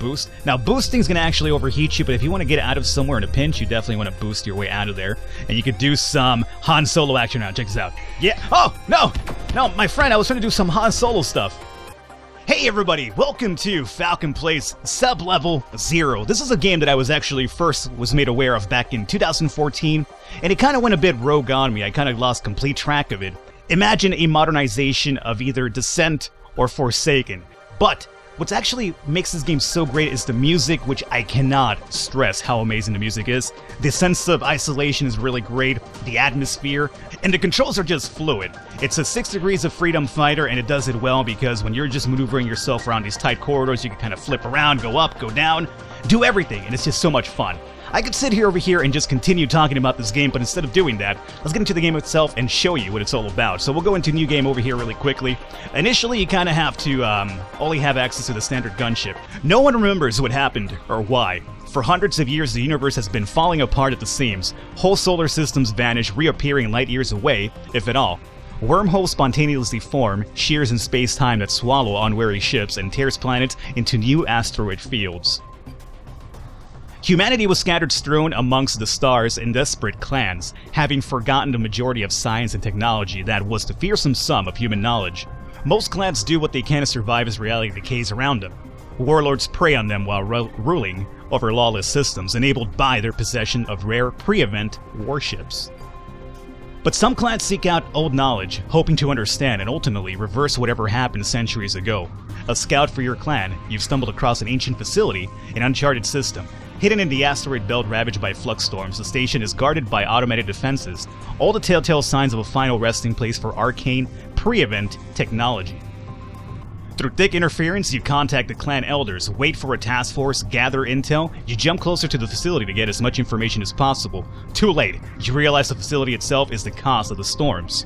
boost. Now, boosting is going to actually overheat you, but if you want to get out of somewhere in a pinch, you definitely want to boost your way out of there. And you could do some Han Solo action now. Check this out. Yeah. Oh, no! No, my friend, I was trying to do some Han Solo stuff. Hey everybody, welcome to Falcon Sublevel Zero. This is a game that I was made aware of back in 2014, and it kind of went a bit rogue on me. I kind of lost complete track of it. Imagine a modernization of either Descent or Forsaken. But what actually makes this game so great is the music, which I cannot stress how amazing the music is. The sense of isolation is really great, the atmosphere, and the controls are just fluid. It's a 6 degrees of freedom fighter, and it does it well because when you're just maneuvering yourself around these tight corridors, you can kind of flip around, go up, go down, do everything, and it's just so much fun. I could sit here over here and just continue talking about this game, but instead of doing that, let's get into the game itself and show you what it's all about. So we'll go into new game over here really quickly. Initially, you kind of have to only have access to the standard gunship. No one remembers what happened or why. For hundreds of years, the universe has been falling apart at the seams. Whole solar systems vanish, reappearing light years away, if at all. Wormholes spontaneously form, shears in space-time that swallow unwary ships and tears planets into new asteroid fields. Humanity was scattered strewn amongst the stars in desperate clans, having forgotten the majority of science and technology that was the fearsome sum of human knowledge. Most clans do what they can to survive as reality decays around them. Warlords prey on them while ruling over lawless systems enabled by their possession of rare pre-event warships. But some clans seek out old knowledge, hoping to understand and ultimately reverse whatever happened centuries ago. A scout for your clan, you've stumbled across an ancient facility, an uncharted system. Hidden in the asteroid belt ravaged by flux storms, the station is guarded by automated defenses, all the telltale signs of a final resting place for arcane, pre-event technology. Through thick interference, you contact the clan elders, wait for a task force, gather intel, you jump closer to the facility to get as much information as possible. Too late, you realize the facility itself is the cause of the storms.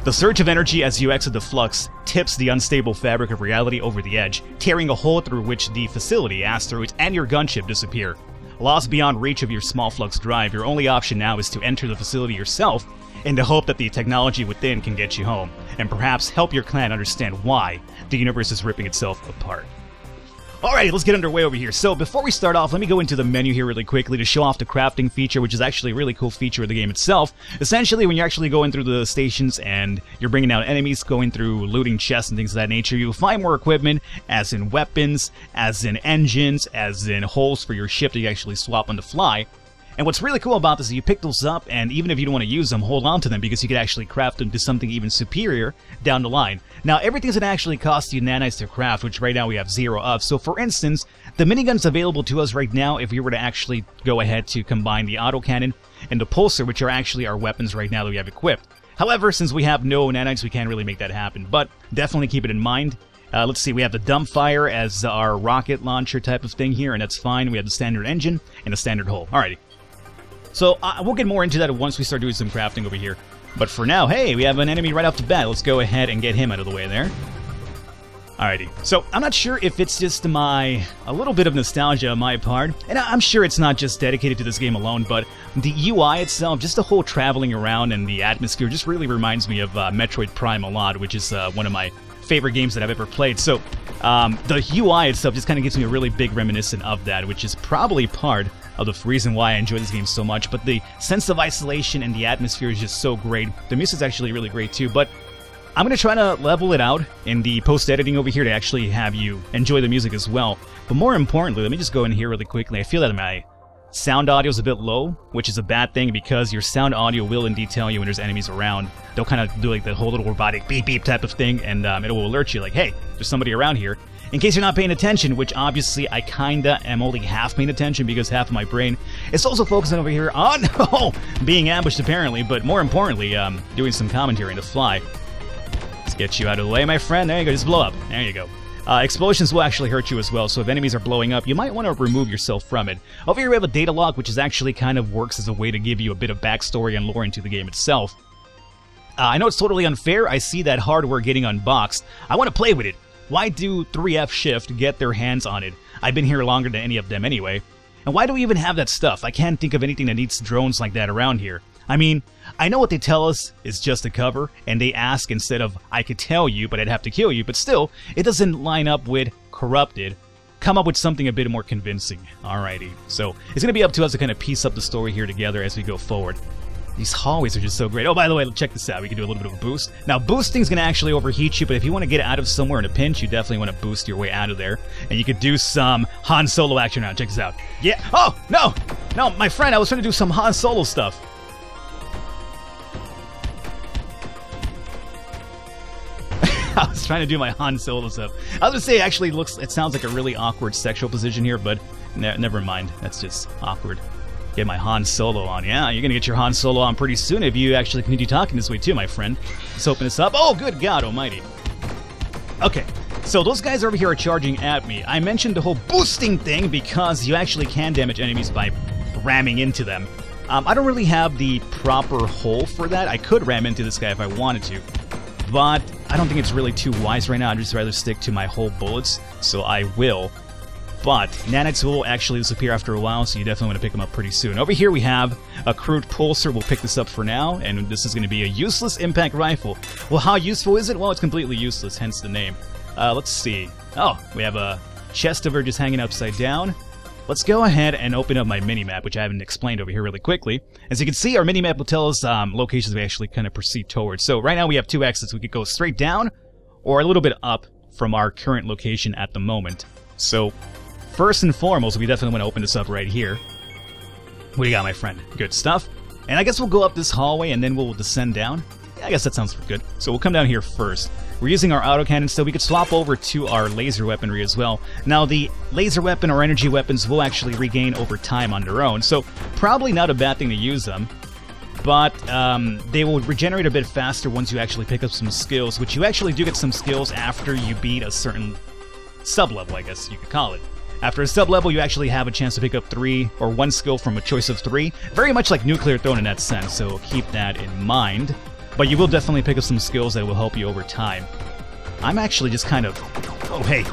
The surge of energy as you exit the flux tips the unstable fabric of reality over the edge, tearing a hole through which the facility, asteroids, and your gunship disappear. Lost beyond reach of your small flux drive, your only option now is to enter the facility yourself in the hope that the technology within can get you home, and perhaps help your clan understand why the universe is ripping itself apart. Alrighty, let's get underway over here. So before we start off, let me go into the menu here really quickly to show off the crafting feature, which is actually a really cool feature of the game itself. Essentially, when you're actually going through the stations and you're bringing out enemies, going through looting chests and things of that nature, you'll find more equipment, as in weapons, as in engines, as in holes for your ship that you actually swap on the fly. And what's really cool about this is you pick those up, and even if you don't want to use them, hold on to them because you could actually craft them to something even superior down the line. Now, everything's going to actually cost you nanites to craft, which right now we have 0 of. So, for instance, the miniguns available to us right now, if we were to actually go ahead to combine the autocannon and the pulsar, which are actually our weapons right now that we have equipped. However, since we have no nanites, we can't really make that happen, but definitely keep it in mind. Let's see, we have the dumbfire as our rocket launcher type of thing here, and that's fine. We have the standard engine and the standard hull. Alrighty. So, we'll get more into that once we start doing some crafting over here. But for now, hey, we have an enemy right off the bat. Let's go ahead and get him out of the way there. Alrighty. So, I'm not sure if it's just a little bit of nostalgia on my part. And I'm sure it's not just dedicated to this game alone, but the UI itself, just the whole traveling around and the atmosphere just really reminds me of Metroid Prime a lot, which is one of my favorite games that I've ever played. So, the UI itself just kind of gives me a really big reminiscent of that, which is probably part of the reason why I enjoy this game so much. But the sense of isolation and the atmosphere is just so great. The music's actually really great too, but I'm going to try to level it out in the post-editing over here to actually have you enjoy the music as well. But more importantly, let me just go in here really quickly. I feel that my sound audio is a bit low, which is a bad thing because your sound audio will indeed tell you when there's enemies around. They'll kind of do like the whole little robotic beep beep type of thing, and it will alert you like, hey, there's somebody around here. In case you're not paying attention, which obviously I kinda am only half paying attention because half of my brain is also focusing over here on being ambushed apparently, but more importantly, doing some commentary on the fly. Let's get you out of the way, my friend. There you go, just blow up. There you go. Explosions will actually hurt you as well, so if enemies are blowing up, you might want to remove yourself from it. Over here we have a data log, which is actually kind of works as a way to give you a bit of backstory and lore into the game itself. I know it's totally unfair. I see that hardware getting unboxed. I want to play with it. Why do 3F Shift get their hands on it? I've been here longer than any of them anyway. And why do we even have that stuff? I can't think of anything that needs drones like that around here. I mean, I know what they tell us is just a cover, and they ask instead of, I could tell you, but I'd have to kill you, but still, it doesn't line up with corrupted, come up with something a bit more convincing. Alrighty, so it's going to be up to us to kind of piece up the story here together as we go forward. These hallways are just so great. Oh, by the way, check this out. We can do a little bit of a boost. Now, boosting is going to actually overheat you, but if you want to get out of somewhere in a pinch, you definitely want to boost your way out of there. And you could do some Han Solo action now. Check this out. Yeah. Oh, no. No, my friend, I was trying to do some Han Solo stuff. I was trying to do my Han Solo stuff. I was going to say, actually, it sounds like a really awkward sexual position here, but never mind. That's just awkward. Get my Han Solo on. Yeah, you're gonna get your Han Solo on pretty soon if you actually continue talking this way too, my friend. Let's open this up. Oh, good God almighty. Okay, so those guys over here are charging at me. I mentioned the whole boosting thing because you actually can damage enemies by ramming into them. I don't really have the proper hole for that. I could ram into this guy if I wanted to, but I don't think it's really too wise right now. I'd just rather stick to my whole bullets, so I will. But nanites will actually disappear after a while, so you definitely want to pick them up pretty soon. Over here we have a crude pulsar. We'll pick this up for now, and this is going to be a useless impact rifle. Well, how useful is it? Well, it's completely useless, hence the name. Let's see. Oh, we have a chest over just hanging upside down. Let's go ahead and open up my minimap, which I haven't explained over here really quickly. As you can see, our minimap will tell us locations we actually kind of proceed towards. So right now we have two exits. We could go straight down or a little bit up from our current location at the moment. So first and foremost, we definitely want to open this up right here. What do you got, my friend? Good stuff. And I guess we'll go up this hallway and then we'll descend down. Yeah, I guess that sounds good. So we'll come down here first. We're using our autocannon, so we could swap over to our laser weaponry as well. Now, the laser weapon or energy weapons will actually regain over time on their own, so probably not a bad thing to use them. But they will regenerate a bit faster once you actually pick up some skills, which you actually do get some skills after you beat a certain sub-level, I guess you could call it. After a sub-level, you actually have a chance to pick up 3 or 1 skill from a choice of 3. Very much like Nuclear Throne in that sense, so keep that in mind. But you will definitely pick up some skills that will help you over time. I'm actually just kind of... Oh, hey.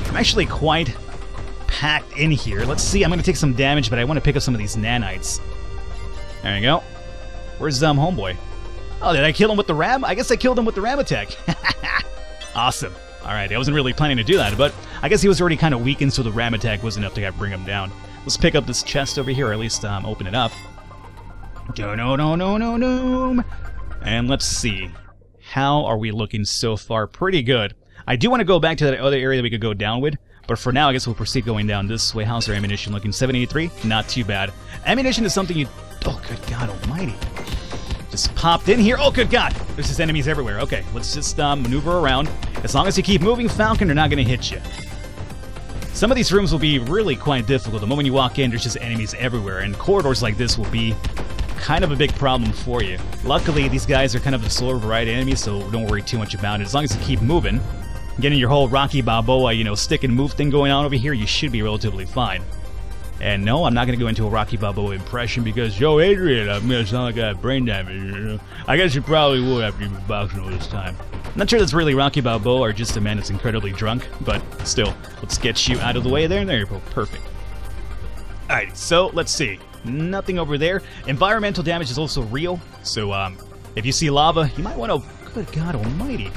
I'm actually quite packed in here. Let's see. I'm going to take some damage, but I want to pick up some of these nanites. There you go. Where's homeboy? Oh, did I kill him with the ram? I guess I killed him with the ram attack. Awesome. Alright, I wasn't really planning to do that, but I guess he was already kind of weakened, so the ram attack was enough to bring him down. Let's pick up this chest over here, or at least open it up. No. And let's see. How are we looking so far? Pretty good. I do want to go back to that other area that we could go down with, but for now, I guess we'll proceed going down this way. How's our ammunition looking? 783? Not too bad. Ammunition is something you... Oh, good God almighty. Just popped in here. Oh, good God. There's just enemies everywhere. Okay, let's just maneuver around. As long as you keep moving, Falcon, they're not going to hit you. Some of these rooms will be really quite difficult. The moment you walk in, there's just enemies everywhere, and corridors like this will be kind of a big problem for you. Luckily, these guys are kind of the slower variety enemies, so don't worry too much about it. As long as you keep moving, getting your whole Rocky Balboa, you know, stick and move thing going on over here, you should be relatively fine. And no, I'm not going to go into a Rocky Balboa impression because, yo, Adrian, I'm going to sound like I have brain damage. You know? I guess you probably would after you've been boxing all this time. I'm not sure that's really Rocky Balboa or just a man that's incredibly drunk, but still, let's get you out of the way there. There you go, perfect. Alright, so let's see. Nothing over there. Environmental damage is also real, so if you see lava, you might want to... Good God almighty.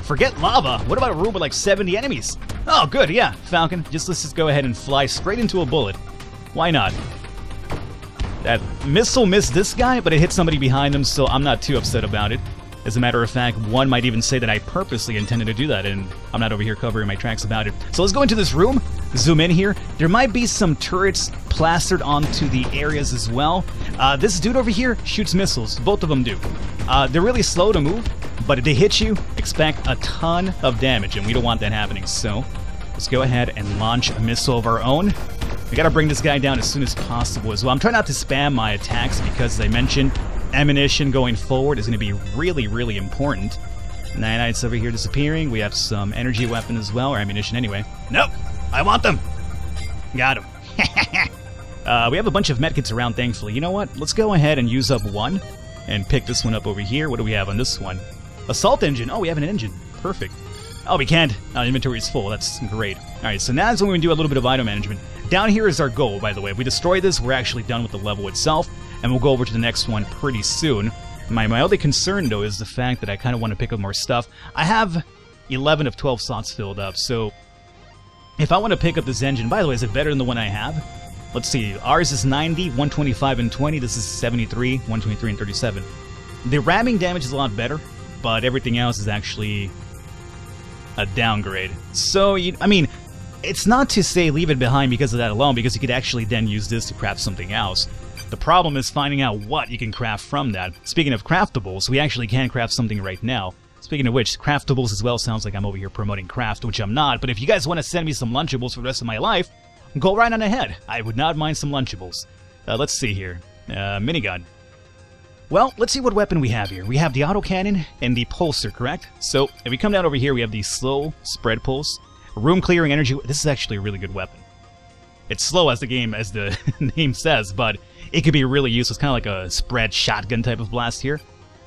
Forget lava. What about a room with like 70 enemies? Oh, good, yeah. Falcon, let's just go ahead and fly straight into a bullet. Why not? That missile missed this guy, but it hit somebody behind him, so I'm not too upset about it. As a matter of fact, one might even say that I purposely intended to do that, and I'm not over here covering my tracks about it. So let's go into this room, zoom in here. There might be some turrets plastered onto the areas as well. This dude over here shoots missiles. Both of them do. They're really slow to move, but if they hit you, expect a ton of damage, and we don't want that happening. So let's go ahead and launch a missile of our own. We gotta bring this guy down as soon as possible as well. I'm trying not to spam my attacks because, as I mentioned, ammunition going forward is going to be really, really important. Nanites over here disappearing. We have some energy weapon as well, or ammunition anyway. Nope! I want them! Got him. We have a bunch of medkits around, thankfully. You know what? Let's go ahead and use up one and pick this one up over here. What do we have on this one? Assault engine. Oh, we have an engine. Perfect. Oh, we can't. Inventory is full. That's great. Alright, so now is when we do a little bit of item management. Down here is our goal, by the way. If we destroy this, we're actually done with the level itself, and we'll go over to the next one pretty soon. My only concern, though, is the fact that I kind of want to pick up more stuff. I have 11 of 12 slots filled up, so if I want to pick up this engine, by the way, is it better than the one I have? Let's see, ours is 90, 125, and 20. This is 73, 123, and 37. The ramming damage is a lot better, but everything else is actually a downgrade. So, I mean, it's not to say leave it behind because of that alone, because you could actually then use this to craft something else. The problem is finding out what you can craft from that. Speaking of craftables, we actually can craft something right now. Speaking of which, craftables as well sounds like I'm over here promoting craft, which I'm not, but if you guys want to send me some Lunchables for the rest of my life, go right on ahead. I would not mind some Lunchables. Let's see here. Minigun. Well, let's see what weapon we have here. We have the autocannon and the pulser, correct? So, if we come down over here, we have the slow spread pulse. Room clearing energy. This is actually a really good weapon. It's slow as the name says, but it could be really useful. It's kind of like a spread shotgun type of blast here.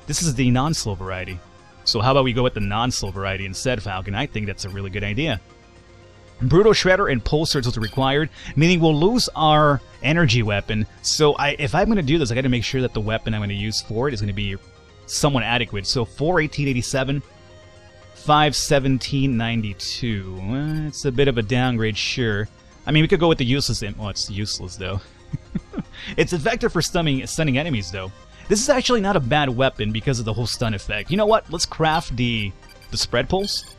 This is the non-slow variety. So how about we go with the non-slow variety instead, Falcon? I think that's a really good idea. Brutal Shredder and Pulsar is required, meaning we'll lose our energy weapon. So if I'm going to do this, I got to make sure that the weapon I'm going to use for it is going to be somewhat adequate. So 41887, 51792. It's a bit of a downgrade, sure. I mean, we could go with the useless. Well, it's useless though. It's effective for stunning enemies though. This is actually not a bad weapon because of the whole stun effect. You know what? Let's craft the spread pulse.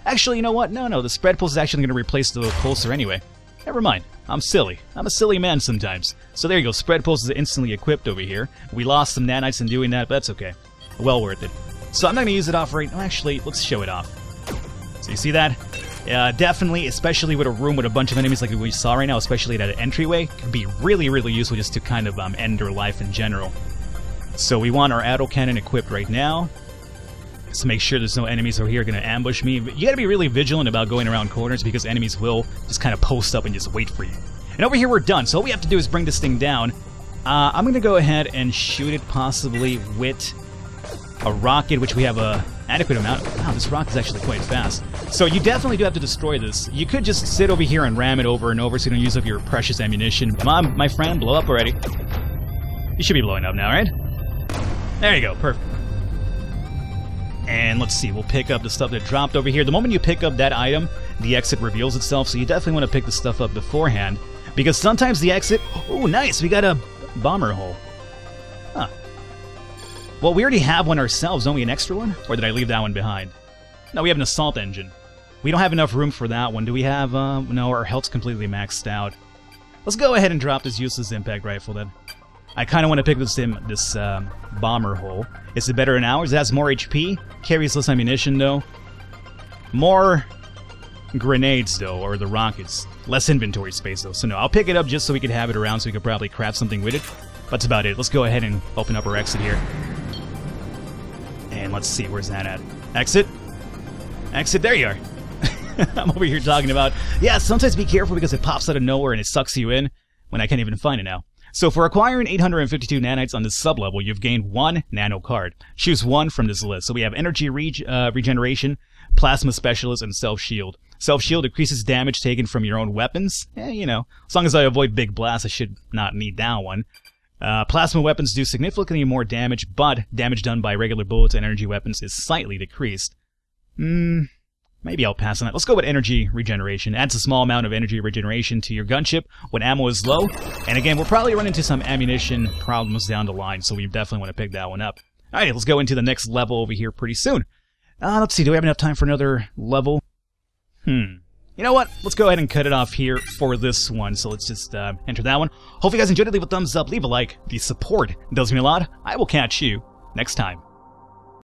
Actually, you know what? No, the spread pulse is actually going to replace the pulsar anyway. Never mind. I'm silly. I'm a silly man sometimes. So there you go. Spread pulse is instantly equipped over here. We lost some nanites in doing that, but that's okay. Well worth it. So I'm not going to use it off right now. Actually, let's show it off. So you see that? Definitely, especially with a room with a bunch of enemies like we saw right now, especially at an entryway, could be really, really useful just to kind of end their life in general. So we want our autocannon equipped right now. So make sure there's no enemies over here going to ambush me. But you got to be really vigilant about going around corners because enemies will just kind of post up and just wait for you. And over here we're done. So all we have to do is bring this thing down. I'm going to go ahead and shoot it possibly with a rocket, which we have a adequate amount. Wow, this rocket is actually quite fast. So you definitely do have to destroy this. You could just sit over here and ram it over and over so you don't use up your precious ammunition. Come on, my friend, blow up already. You should be blowing up now, right? There you go, perfect. And let's see, we'll pick up the stuff that dropped over here. The moment you pick up that item, the exit reveals itself, so you definitely want to pick the stuff up beforehand. Because sometimes the exit... Oh, nice, we got a bomber hull. Huh. Well, we already have one ourselves, don't we? An extra one? Or did I leave that one behind? No, we have an assault engine. We don't have enough room for that one. Do we have... No, our health's completely maxed out. Let's go ahead and drop this useless impact rifle then. I kind of want to pick this bomber hull. Is it better than ours? It has more HP, carries less ammunition though. More grenades though, or the rockets. Less inventory space though. So no, I'll pick it up just so we can have it around so we could probably craft something with it. That's about it. Let's go ahead and open up our exit here. And let's see, where's that at? Exit? Exit, there you are. I'm over here talking about, yeah, sometimes be careful because it pops out of nowhere and it sucks you in when I can't even find it now. So for acquiring 852 nanites on this sublevel, you've gained 1 nano card. Choose one from this list. So we have energy regeneration, plasma specialist, and self-shield. Self-shield decreases damage taken from your own weapons. You know, as long as I avoid big blasts, I should not need that one. Plasma weapons do significantly more damage, but damage done by regular bullets and energy weapons is slightly decreased. Maybe I'll pass on that. Let's go with energy regeneration. Adds a small amount of energy regeneration to your gunship when ammo is low. And again, we'll probably run into some ammunition problems down the line, so we definitely want to pick that one up. Alright, let's go into the next level over here pretty soon. Let's see, do we have enough time for another level? You know what? Let's go ahead and cut it off here for this one. So let's just enter that one. Hope you guys enjoyed it. Leave a thumbs up, leave a like. The support does me a lot. I will catch you next time.